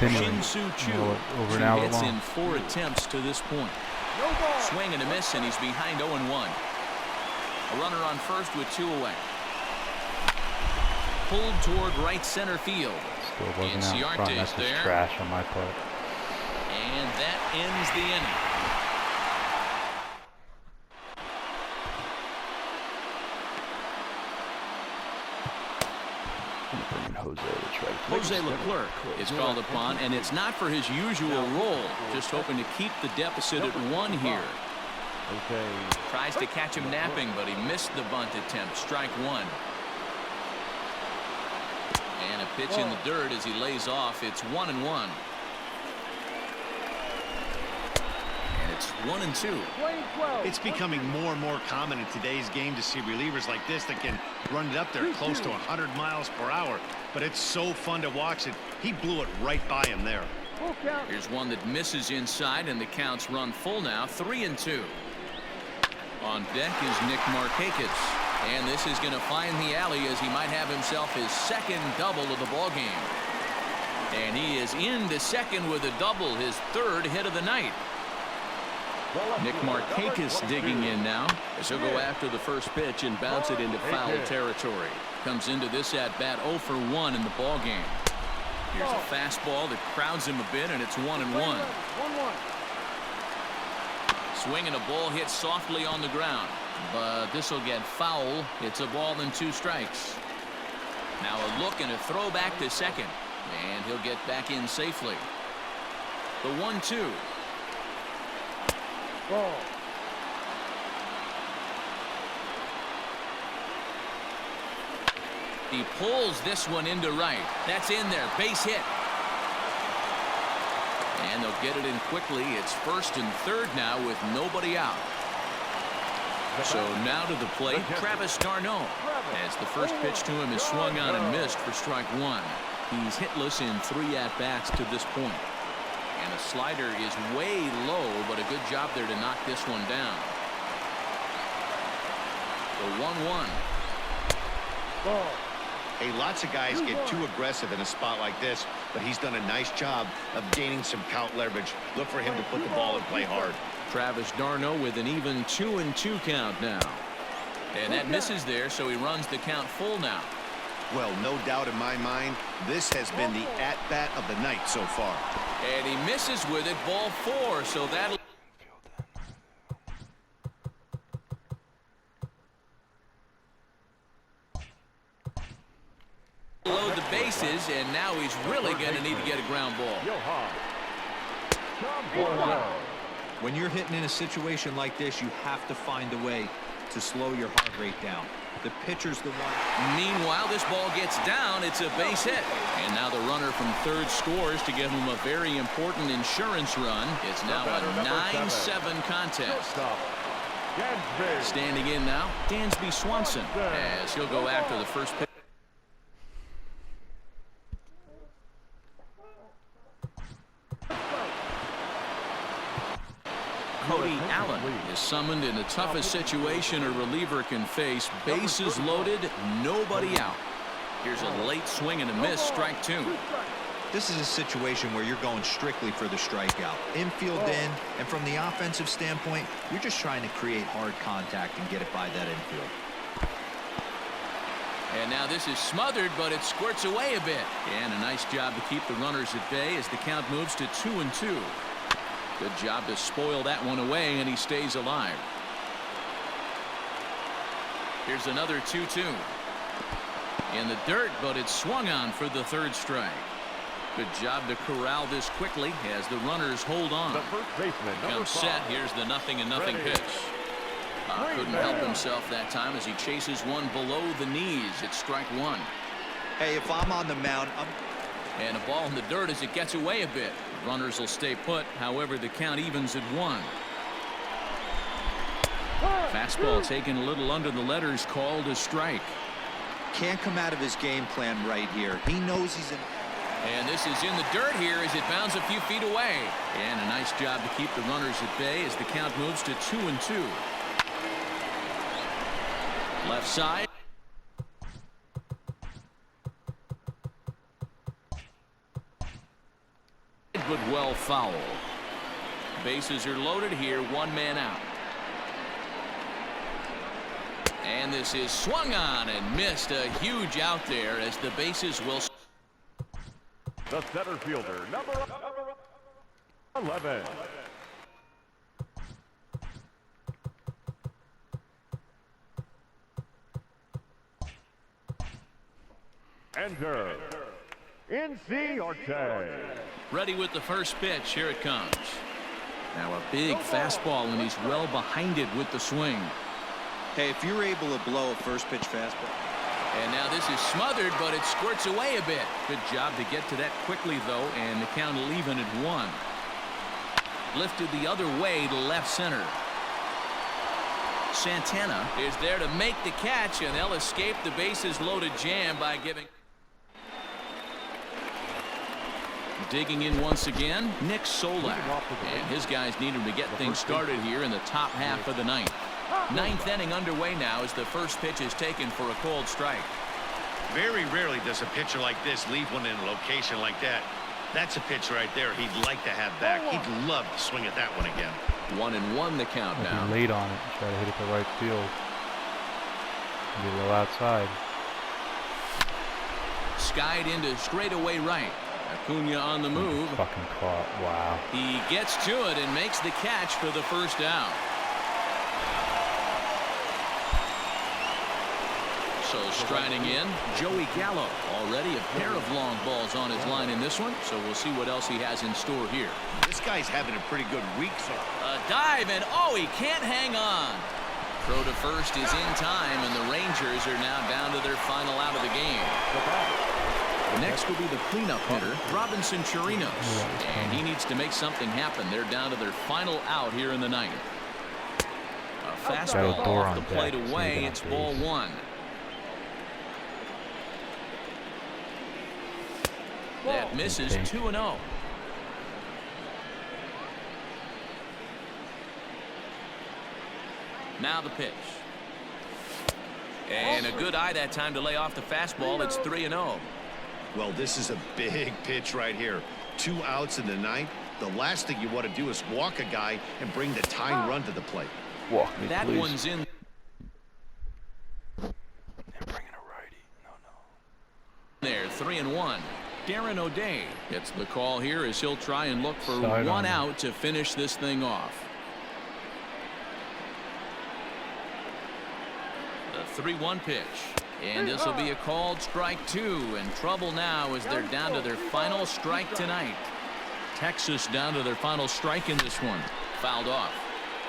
continuing over an hour hits long. in 4 attempts to this point. Swing and a miss, and he's behind 0-1. A runner on first with 2 away. Pulled toward right center field. Still wasn't out front. That's just trash on my part. And that ends the inning. Jose Leclerc is called upon, and it's not for his usual role. Just hoping to keep the deficit at 1 here. Tries to catch him napping, but he missed the bunt attempt. Strike 1. And a pitch in the dirt as he lays off. It's 1-1. And it's 1-2. It's becoming more and more common in today's game to see relievers like this that can run it up there close to 100 miles per hour. But it's so fun to watch it. He blew it right by him there. Here's one that misses inside, and the count's run full now. 3-2. On deck is Nick Markakis. And this is going to find the alley as he might have himself his second double of the ballgame. And he is into second with a double, his 3rd hit of the night. Nick Markakis digging in now as he'll go after the first pitch and bounce it into foul territory. Comes into this at bat 0 for 1 in the ballgame. Here's a fastball that crowds him a bit, and it's 1-1. Swing and a ball hit softly on the ground, but this will get foul. It's a ball and 2 strikes. Now a look and a throw back to second, and he'll get back in safely. The 1-2. He pulls this one into right. That's in there. Base hit. And they'll get it in quickly. It's 1st and 3rd now with nobody out. So now to the plate, Travis d'Arnaud. As the first pitch to him is swung on and missed for strike 1. He's hitless in 3 at-bats to this point. And the slider is way low, but a good job there to knock this one down. The 1-1. Hey, lots of guys get too aggressive in a spot like this, but he's done a nice job of gaining some count leverage. Look for him to put the ball and play hard. Travis d'Arnaud with an even 2-2 count now. And that misses there, so he runs the count full now. Well, no doubt in my mind, this has been the at-bat of the night so far. And he misses with it, ball 4, so that'll load the bases, and now he's really going to need to get a ground ball. When you're hitting in a situation like this, you have to find a way to slow your heart rate down. The pitcher's the one. Meanwhile, this ball gets down. It's a base hit. And now the runner from 3rd scores to give him a very important insurance run. It's now a 9-7 contest. Standing in now, Dansby Swanson, as he'll go after the first pitch. Cody Allen is summoned in the toughest situation a reliever can face. Bases loaded, nobody out. Here's a late swing and a miss, strike 2. This is a situation where you're going strictly for the strikeout. Infield in, and from the offensive standpoint, you're just trying to create hard contact and get it by that infield. And now this is smothered, but it squirts away a bit. And a nice job to keep the runners at bay as the count moves to 2-2. Good job to spoil that one away, and he stays alive. Here's another 2-2. In the dirt, but it's swung on for the 3rd strike. Good job to corral this quickly as the runners hold on. The first baseman, Comes set. Here's the 0-0 pitch. Couldn't help himself that time as he chases one below the knees. It's strike 1. Hey, if I'm on the mound, And a ball in the dirt as it gets away a bit. Runners will stay put. However, the count evens at 1. Fastball taken a little under the letters, called a strike. can't come out of his game plan right here. He knows he's in. And this is in the dirt here as it bounds a few feet away. And a nice job to keep the runners at bay as the count moves to 2-2. Left side. but well foul. Bases are loaded here, one man out. And this is swung on and missed. A huge out there as the bases will. The center fielder, number 11. Enter NC Arte. Ready with the first pitch. Here it comes. Now a big fastball, and he's well behind it with the swing. Hey, if you're able to blow a first pitch fastball. And now this is smothered, but it squirts away a bit. Good job to get to that quickly, though, and the count will even at 1. Lifted the other way to left center. Santana is there to make the catch, and they'll escape the bases loaded jam by giving. Digging in once again, Nick Solak, and his guys need him to get things started here in the top half of the ninth. Ninth inning underway now as the first pitch is taken for a called strike. Very rarely does a pitcher like this leave one in a location like that. That's a pitch right there he'd like to have back. He'd love to swing at that one again. 1-1 the count now. Late on it. Try to hit it to right field. Be a little outside. Skied into straightaway right. Acuna on the move. Fucking caught. Wow. He gets to it and makes the catch for the first down. So striding in, Joey Gallo. Already a pair of long balls on his line in this one, so we'll see what else he has in store here. This guy's having a pretty good week so far. A dive, and oh, he can't hang on. Throw to first is in time, and the Rangers are now down to their final out of the game. Next will be the cleanup hitter, Robinson Chirinos, and he needs to make something happen. They're down to their final out here in the ninth. A fastball off the plate away. It's ball 1. That misses 2-0. Now the pitch. And a good eye that time to lay off the fastball. It's 3-0. Well, this is a big pitch right here. 2 outs in the ninth. The last thing you want to do is walk a guy and bring the tying run to the plate. Walk me, that please. One's in. They're bringing a righty. No. There, 3-1. Darren O'Day gets the call here as he'll try and look for Side one on. out to finish this thing off. The 3-1 pitch. And this will be a called strike 2. And trouble now as they're down to their final strike tonight. Texas down to their final strike in this one. Fouled off.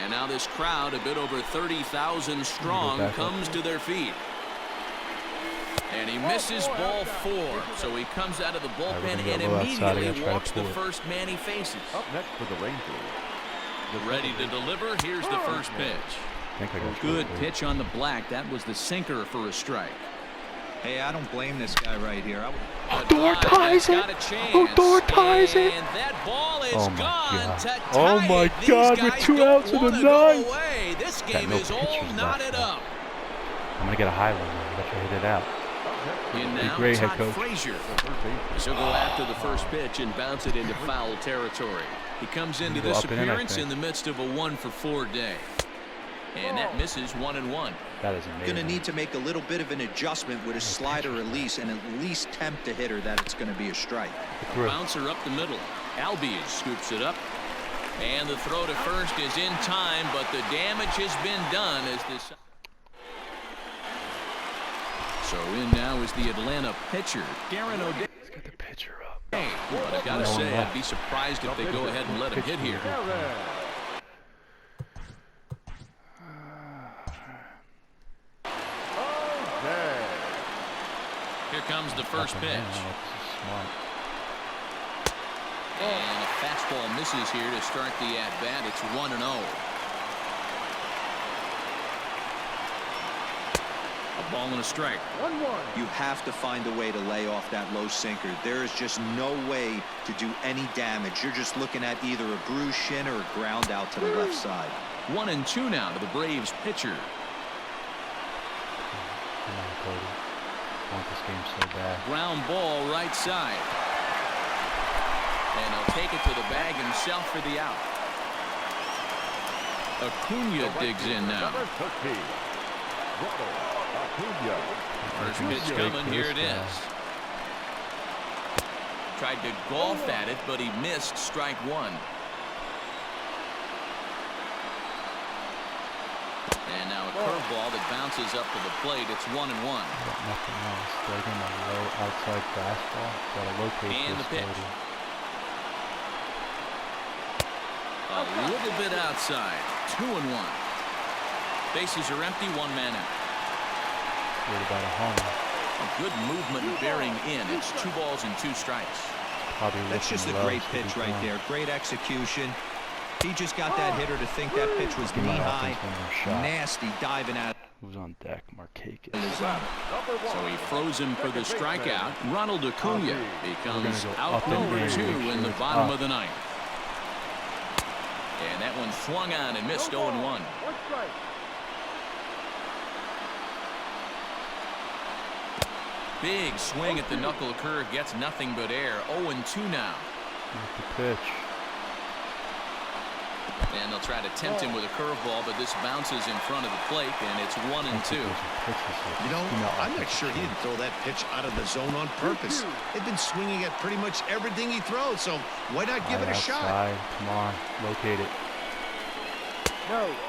And now this crowd, a bit over 30,000 strong, comes to their feet. And he misses ball 4. So he comes out of the bullpen and immediately walks the first man he faces. Up next for the Rangers. Ready to deliver. Here's the first pitch. Good pitch on the black. That was the sinker for a strike. Hey, I don't blame this guy right here. Odor ties it. Odor ties it. And that ball is gone to tie Oh my it. God, These with guys 2 don't outs in the wanna go ninth. away. This game No is all pitchers knotted left. up. I'm going to get a high one. Let you hit it out. And now great, Todd head coach. Frazier. He'll go after the first pitch and bounce it into foul territory. He comes into this appearance in the midst of a 1-for-4 day. And that misses 1-1. That is amazing. Going to need to make a little bit of an adjustment with his slider release and at least tempt the hitter that it's going to be a strike. Bouncer up the middle. Albies scoops it up. And the throw to first is in time, but the damage has been done as this. So in now is the Atlanta pitcher, Darren O'Day. Let's get the pitcher up. Hey, but I gotta say, I'd be surprised if they go ahead and let him hit here. Here comes the first pitch. And a fastball misses here to start the at-bat. It's 1-0. A ball and a strike. 1-1. You have to find a way to lay off that low sinker. There is just no way to do any damage. You're just looking at either a bruised shin or a ground out to the left side. 1-2 now to the Braves pitcher. Come on, Cody. I want this game so bad. Ground ball right side. And he'll take it to the bag himself for the out. Acuna digs in now. Number 13, Ronald Acuna. First pitch coming, here it is. Tried to golf at it, but he missed strike one. And now a curveball that bounces up to the plate. It's 1-1. Nothing else. Striking a low outside fastball. Gotta locate And this the pitch. lady. A little bit outside. 2-1. Bases are empty. One man out. Worried about a homer. A good movement bearing in. It's 2 balls and 2 strikes. Probably That's just a looking low, great should be pitch right gone. there. Great execution. He just got that hitter to think that pitch was knee-high. Nasty diving at. Who's on deck? Markakis. So he froze him for the strikeout. Ronald Acuna becomes go out up and number in, 2 make sure in the it's bottom up. of the ninth. And that one swung on and missed. 0-1. Big swing at the knuckle curve, gets nothing but air. 0-2 now. With the pitch. And they'll try to tempt him with a curveball, but this bounces in front of the plate, and it's 1-2. You know, I'm not sure he didn't throw that pitch out of the zone on purpose. They've been swinging at pretty much everything he throws, so why not give it a shot? Outside. Come on, locate it.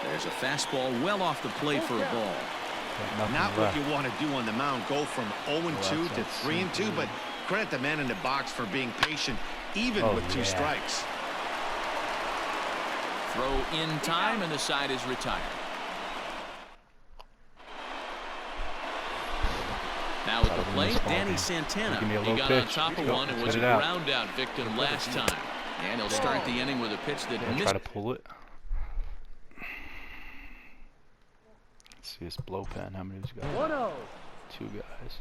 There's a fastball well off the plate for a ball. Not what you want to do on the mound. Go from 0-2 to 3-2, but credit the man in the box for being patient, even with 2 strikes. Throw in time, and the side is retired. Now at the plate, Danny Santana. He got on top of one and was a ground out victim last time. And he'll start the inning with a pitch that missed. Try to pull it. Let's see his blow pen. How many he's got? 1-0. 2 guys.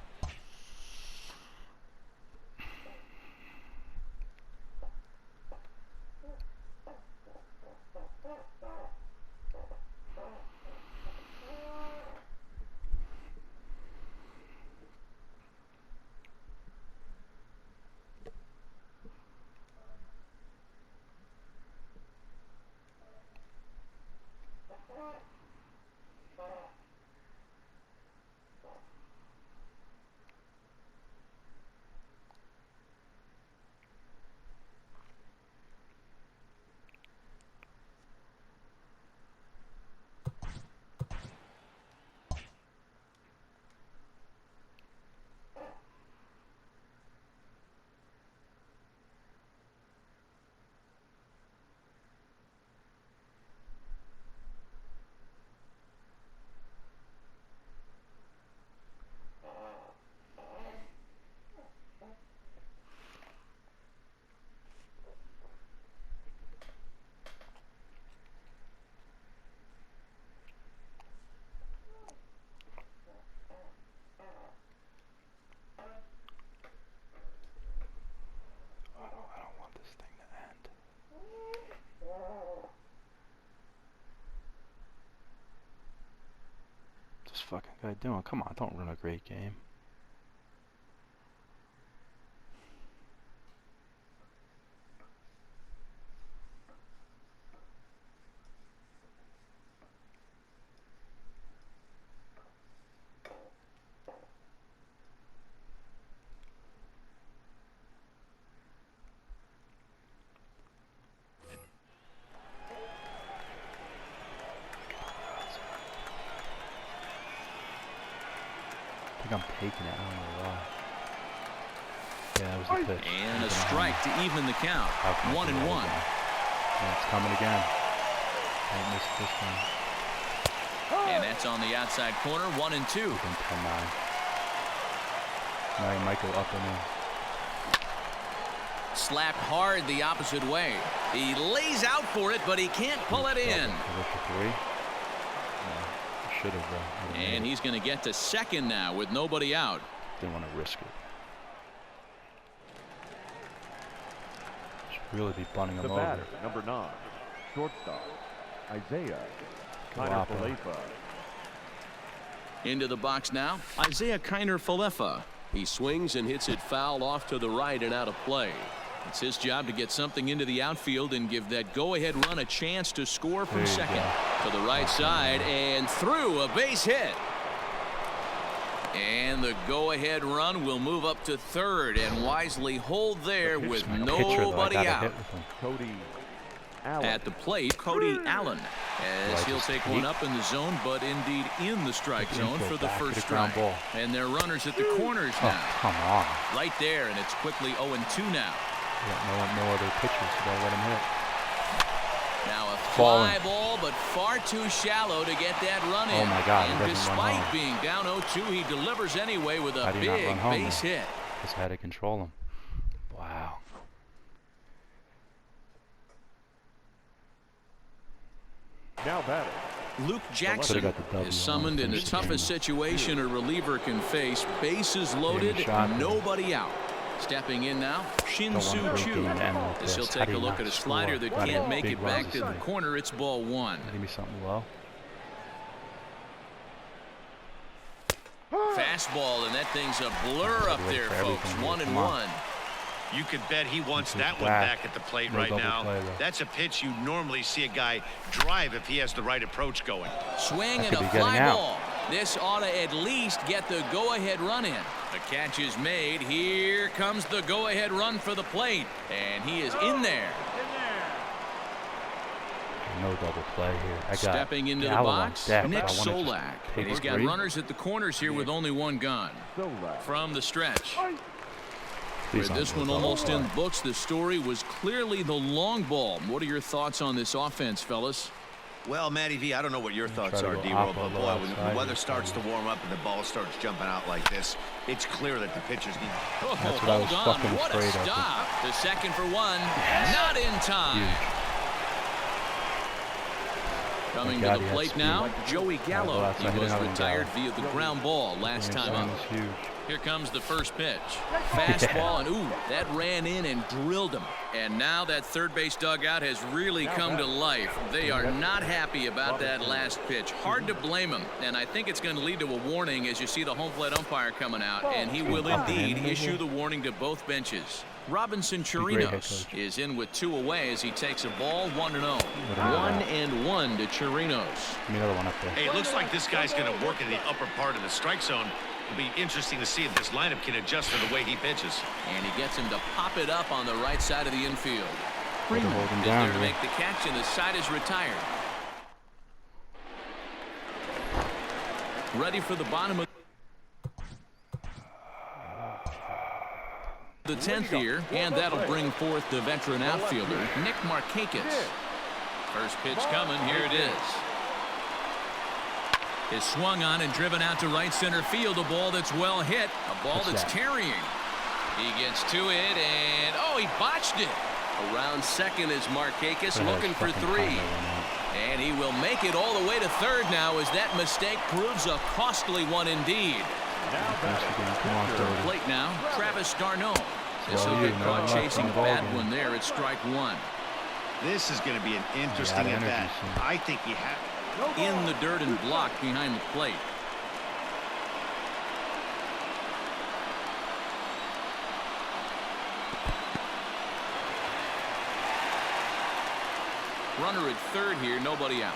Fucking guy doing? Come on, don't run a great game. I think I'm taking it. I don't know why. Yeah, that was the pitch. And a strike to even the count. 1-1. Yeah, it's coming again. I missed this one. And that's on the outside corner. 1-2. 10-9. Now he might go up and in. Slapped hard the opposite way. He lays out for it, but he can't pull it in. Should have. And he's going to get to second now with nobody out. Didn't want to risk it. Should really be bunting him The over. batter, number 9, shortstop, Isaiah Kiner-Falefa. Into the box now, Isaiah Kiner-Falefa. He swings and hits it foul off to the right and out of play. It's his job to get something into the outfield and give that go-ahead run a chance to score from second. To the right side and through, a base hit. And the go-ahead run will move up to third and wisely hold there with nobody out. Cody Allen. At the plate, Cody Allen, as he'll take one up in the zone, but indeed in the strike zone for the first strike. And they're runners at the corners now. Come on. Right there, and it's quickly 0-2 now. No other pitchers, so don't let him hit. Now a fly ball, but far too shallow to get that run in. Oh my God! And despite being down 0-2, he delivers anyway with a big base hit. Just had to control him. Wow. Now batting. Luke Jackson is summoned in the toughest situation a reliever can face. Bases loaded, nobody out. Stepping in now, Shin-Soo Choo. As he'll take a look at a slider that can't make it back to the corner. It's ball one. Give me something low. Fastball, and that thing's a blur up there, folks. 1-1. You could bet he wants that one back at the plate right now. That's a pitch you normally see a guy drive if he has the right approach going. Swing and a fly ball. This ought to at least get the go-ahead run in. The catch is made. Here comes the go-ahead run for the plate, and he is in there. No double play here. I got stepping into the box, Nick Solak. And he's got runners at the corners here with only one gun. From the stretch. With this one almost in books, the story was clearly the long ball. What are your thoughts on this offense, fellas? Well, Matty V, I don't know what your thoughts are, D-Roll, but boy, when the weather starts to warm up and the ball starts jumping out like this, it's clear that the pitchers need. Oh, hold on. What a stop. To second for one. Not in time. Coming to the plate now, Joey Gallo. He was retired via the ground ball last time up. Here comes the first pitch. Fastball, and ooh, that ran in and drilled him. And now that third base dugout has really come to life. They are not happy about that last pitch. Hard to blame him. And I think it's going to lead to a warning as you see the home plate umpire coming out. And he will indeed issue the warning to both benches. Robinson Chirinos is in with 2 away as he takes a ball 1-0. 1-1 to Chirinos. Another one up there. Hey, it looks like this guy's going to work in the upper part of the strike zone. It'll be interesting to see if this lineup can adjust to the way he pitches. And he gets him to pop it up on the right side of the infield. Freeman is there to make the catch, and the side is retired. Ready for the bottom of the 10th here, and that'll bring forth the veteran outfielder, Nick Markakis. First pitch coming. Here it is. Is swung on and driven out to right center field. A ball that's well hit. A ball that's tarrying. He gets to it, and oh, he botched it. Around second is Markakis looking for 3. And he will make it all the way to third now as that mistake proves a costly one indeed. To the plate now, Travis d'Arnaud. This will get caught chasing a bad one there at strike 1. This is going to be an interesting at bat. I think he had in the dirt and blocked behind the plate. Runner at third here, nobody out.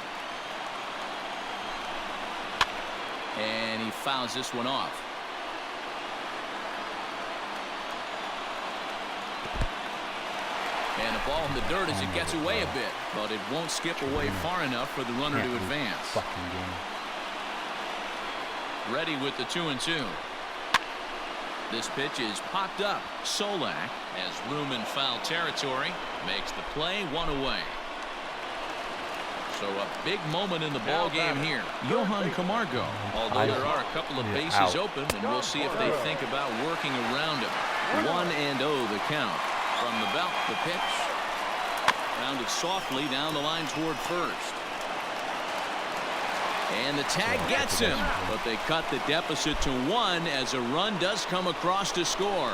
And he fouls this one off. And a ball in the dirt as it gets away a bit, but it won't skip away far enough for the runner to advance. Ready with the 2-2. This pitch is popped up. Solak has room in foul territory. Makes the play, 1 away. So a big moment in the ball game here. Johan Camargo, although there are a couple of bases open, and we'll see if they think about working around him. 1-0 the count. From the belt, the pitch. Rounded softly down the line toward first. And the tag gets him, but they cut the deficit to 1 as a run does come across to score.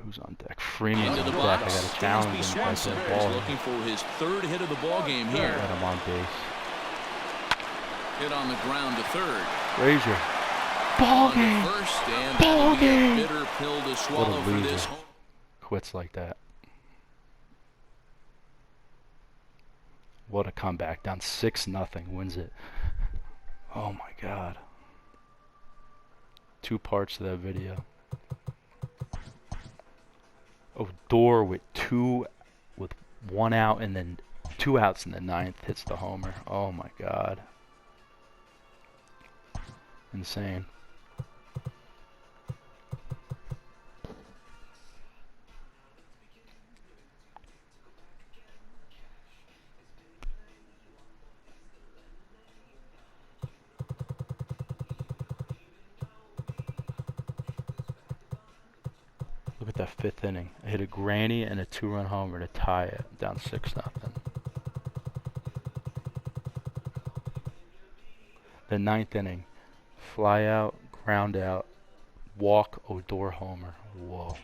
Who's on deck? Freeman into the box. I got a challenge Swanson is looking for his 3rd hit of the ball game here. Got him on base. Hit on the ground to third. Frazier. Ball game. First, and that'll be a bitter pill to swallow for this home. quits like that. What a comeback. Down 6-0. Wins it. Oh my god. 2 parts to that video. Odor with 1 out and then 2 outs in the 9th hits the homer. Oh my god. Insane. Look at that 5th inning. I hit a granny and a 2-run homer to tie it, down 6-0. The 9th inning, fly out, ground out, walk, Odor homer. Whoa.